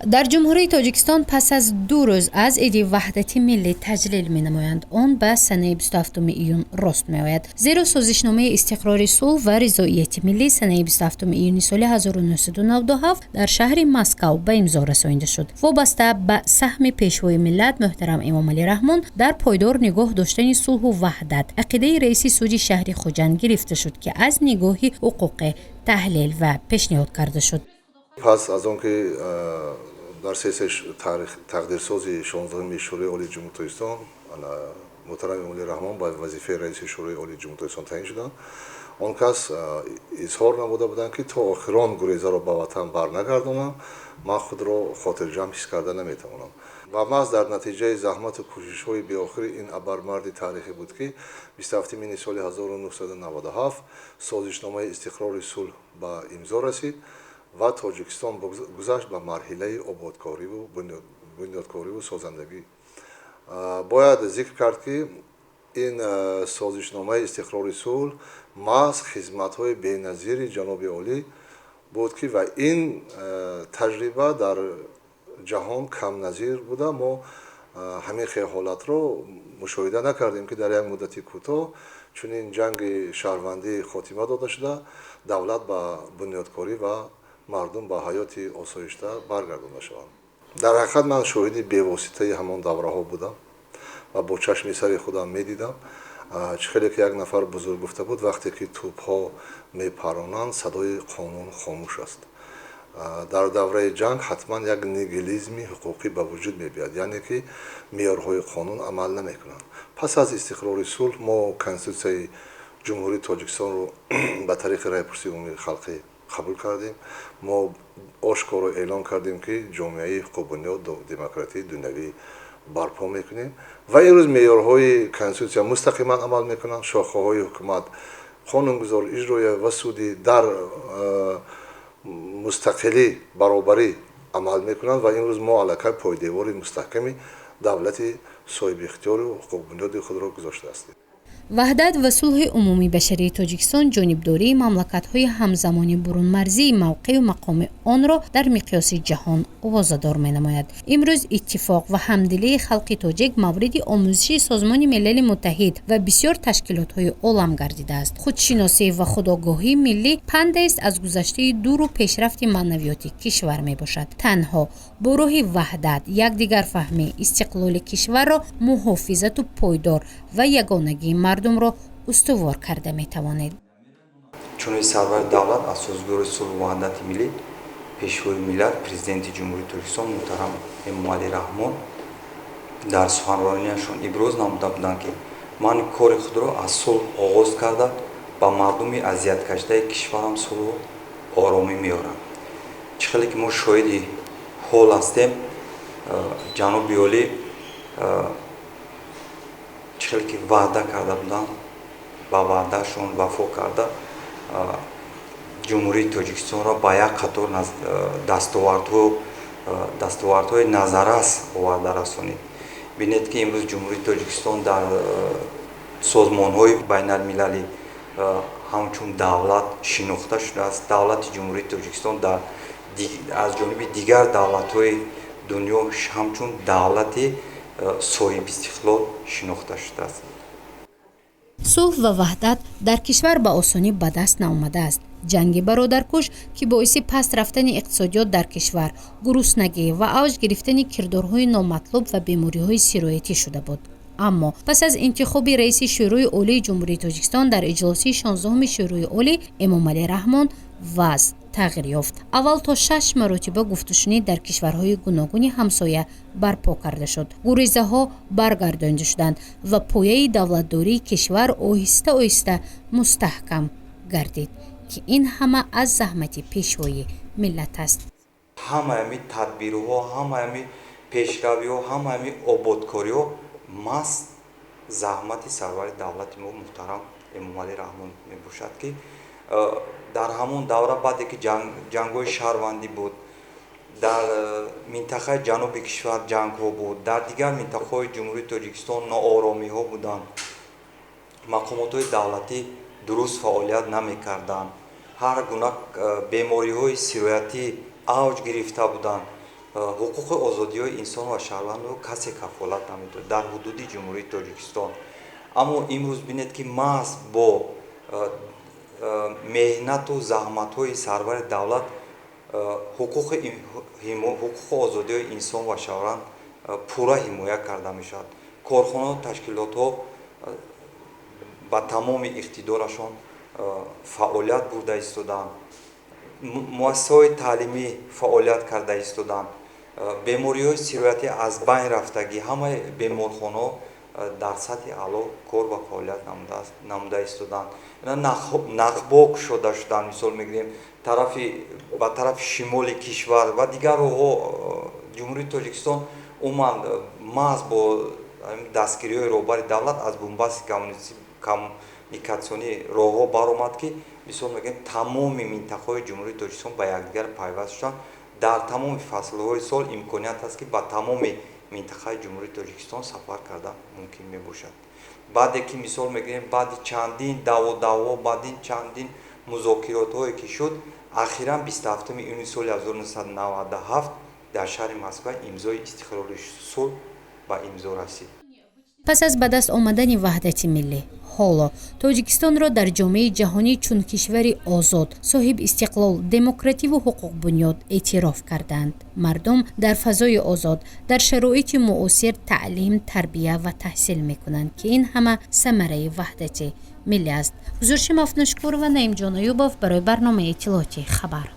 در جمهوری تاجیکستان پس از 2 روز از عید وحدت ملی تجلیل می‌نمایند. آن به سنه 27 ایون راست می‌آید. زیرا سازشنامه استقرار صلح و رضایت ملی سنه 27 ایون سال 1997 در شهر مسکو به امضا رسانیده شد. وابسته به سهم پیشوای ملت محترم امام علی رحمان در پایدار نگاه داشتن صلح و وحدت، عقیده رئیس سوجی شهر خوجند گرفته شد که از نگاه حقوق تحلیل و پیشنهاد کرده شد. پس از آنکه در سیاست تقدیرسازی 16 شورای عالی جمهوری تاجیکستان محترم امام علی رحمان به وظیفه رئیس شورای عالی جمهوری تاجیکستان تعیین شدند، آن کس اظهار نموده بودند که تا آخران گریزه را به وطن برنگردانم، من خود را خاطر جمع حس کرده نمیتوانم. و محض در نتیجه زحمت و کوشش های بی‌آخر این ابرمرد تاریخی بود که 27 می سال 1997 سازشنامه استقرار صلح به امضا رسید و تاجیکستان گذشت به مرحله آبادکاری و بنیادکاری و سازندگی. باید ذکر کرد که این سازشنامه استقرار صلح محض خدمت‌های بی‌نظیر جناب عالی بود که و این تجربه در جهان کم نظیر بوده. ما همین حالت رو مشاهده نکردیم که در یک مدت کوتاه چون این جنگ شهروندی خاتمه داده شده، دولت به بنیادکاری و مردم به حیات آسایشته برگردانده شوند. در حقیقت من شاهد بی‌واسطه همان دوره ها بودم و با چشم سر خودم میدیدم خیلی که یک نفر بزرگ گفته بود وقتی که توپ ها میپرانند صدای قانون خاموش است. در دوره جنگ حتما یک نیگیلیزم حقوقی به وجود می‌آید، یعنی که معیارهای قانون عمل نمی‌کنند. پس از استقرار صلح ما کنستیتوسیون جمهوری تاجیکستان رو به طریق رای‌پرسی عمومی خلقی قبول کردیم. ما آشکارا اعلان کردیم که جامعه حقوق بنیاد و دموکراسی دنیوی برپا میکنیم و این روز معیارهای کنستیتوسیون مستقیما عمل میکنند. شاخه‌های حکومت قانونگذار، اجرایی و سودی در مستقلی برابری عمل میکنند و این روز ما علاقه پایدیوار مستحکمی دولت صاحب اختیار و حقوق بنیاد خود را گذاشته هستیم. وحدت و صلح عمومی بشری تاجیکستان جانبداری مملکت‌های همزمان برون مرزی موقع و مقام آن را در مقیاس جهان واضح‌دار می‌نماید. امروز اتفاق و همدلی خلق تاجیک مورد آموزش سازمان ملل متحد و بسیار تشکیلات‌های عالم گردیده است. خودشناسی و خودآگاهی ملی پند است از گذشته دور و پیشرفت معنویاتی کشور میباشد. تنها با راه وحدت یکدیگر فهمی استقلال کشور را محافظت و پایدار و یگانگی مردم را استوار کرده میتوانید. چون سرور دولت اساسگار صلح و وحدت ملی پیشوای ملت پرزیدنت جمهوری تاجیکستان محترم امام علی رحمان در سخنرانیشان ابراز نموده بودند که من کار خود را از صلح آغاز کرده با مردم اذیت کشته کشورم صلح و آرامی میارم. چخیلی که ما شاهد حال هستیم جناب عالی چخیلی که وعده کرده بودند با وعدهشون وفا کرده جمهوری تاجیکستان را با یک قطار دستاوردهای نظررس آورده رسانید. بینید که امروز جمهوری تاجیکستان در سازمان‌های بین‌المللی همچون دولت شناخته شده است. دولت جمهوری تاجیکستان از جانب دیگر دولت‌های دنیا همچون دولت صاحب استقلال شناخته شده است. صلح و وحدت در کشور به آسانی به دست نآمده است. جنگ برادرکش که باعث پست رفتن اقتصادیات در کشور، گرسنگی و اوج گرفتن کردارهای نامطلوب و بیماری‌های سرایتی شده بود. اما پس از انتخاب رئیس شورای عالی جمهوری تاجیکستان در اجلاس 16 شورای عالی امام علی رحمان وضع تغییر یافت. اول تا 6 مرتبه گفتگوشنید در کشورهای گوناگون همسایه برپا کرده شد. گریزه ها برگردانده شدند و پایه دولتداری کشور آهسته آهسته مستحکم گردید که این همه از زحمت پیشوای ملت است. همه امی تدبیرها، همه امی پیشروی‌ها، همه امی آبادکاری‌ها مست زحمت سرور دولت ما محترم امام علی رحمان میباشد که در همون دوره بعدی که جنگ‌های شهروندی بود، در منطقه جنوب کشور جنگ‌ها بود، در دیگر منطقه‌های جمهوری تاجیکستان ناآرامی‌ها بودند، مقامات‌های دولتی درست فعالیت نمی‌کردند، هر گونه بیماری‌های سرایتی اوج گرفته بودند ҳуқуқи озодиҳои инсон ва шаҳрвандро касе кафолат намедорад дар ҳудуди ҷумҳурии Тоҷикистон. аммо имрӯз бинед ки маҳз бо меҳнату заҳматҳои сарвари давлат ҳуқуқи озодиҳои инсон ва шаҳрванд пурра ҳимоя карда мешавад. корхонаҳо, ташкилотҳо ба тамоми иқтидорашон фаъолият бурда истоданд, муассисаҳои таълимӣ фаъолият карда истоданд, бемориҳои сироятӣ аз байн рафтагӣ ҳамаи беморхонаҳо дар сатҳи аъло кор ва фаъолият намуда истоданд. нахбо кушода шуданд. мисол мегирем ба тарафи шимоли кишвар ва дигар роҳҳо ҷумҳурии Тоҷикистон умуман маҳз бо дастгириҳои роҳбари давлат аз бумбасти коммуникатсионӣ роҳҳо баромад ки мисол мегирем тамоми минтақаҳои ҷумҳурии Тоҷикистон ба якдигар пайваст шуданд. дар тамоми фаслҳои сол имконият ҳаст ки ба тамоми минтақаи ҷумҳурии Тоҷикистон сафар карда мумкин мебошад. баъде ки мисол мегирем баъди чандин даво баъди чандин музокиротҳое ки шуд, ахиран 27 июни соли 1997 дар шаҳри Москва имзои истиқроли сулҳ ба имзо расид. пас аз ба даст омадани ваҳдати миллӣ, ҳоло Тоҷикистонро дар ҷомеаи ҷаҳонӣ чун кишвари озод, соҳиб истиқлол, демокративу ҳуқуқбунёд эътироф карданд. мардум дар фазои озод, дар шароити муосир таълим, тарбия ва таҳсил мекунанд ки ин ҳама самараи ваҳдати миллӣ аст. гузориши Мафнушкурова, Наимҷон Аюбов барои барномаи иттилоъоти Хабар.